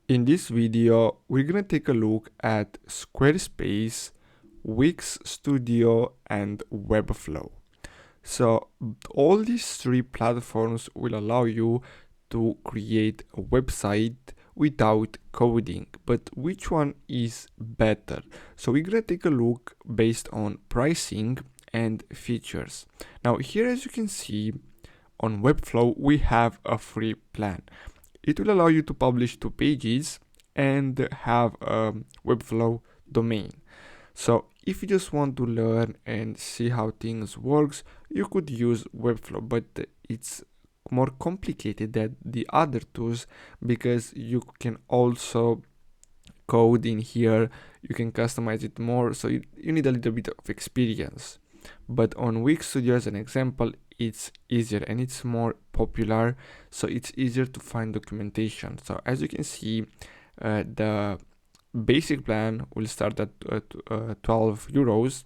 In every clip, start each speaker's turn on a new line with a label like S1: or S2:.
S1: In this video, we're gonna take a look at Squarespace, Wix Studio, and Webflow. So all these three platforms will allow you to create a website without coding, but which one is better? So we're gonna take a look based on pricing and features. Now here, as you can see on Webflow, we have a free plan. It will allow you to publish 2 pages and have a Webflow domain. So if you just want to learn and see how things works, you could use Webflow, but it's more complicated than the other tools because you can also code in here, you can customize it more, so you need a little bit of experience. But on Wix Studio, as an example, it's easier and it's more popular, so it's easier to find documentation. So as you can see, the basic plan will start at 12 euros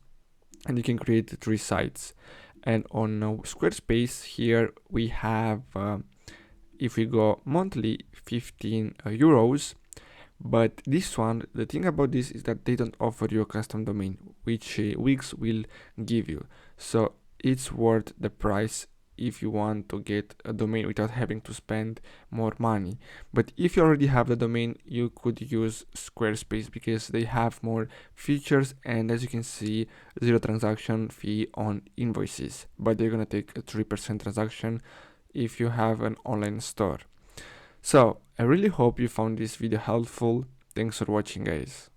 S1: and you can create 3 sites. And on Squarespace here we have, if we go monthly, 15 euros. But this one, the thing about this is that they don't offer you a custom domain, which Wix will give you. So it's worth the price if you want to get a domain without having to spend more money. But if you already have the domain, you could use Squarespace because they have more features, and as you can see, 0 transaction fee on invoices, but they're gonna take a 3% transaction if you have an online store. So I really hope you found this video helpful. Thanks for watching, guys.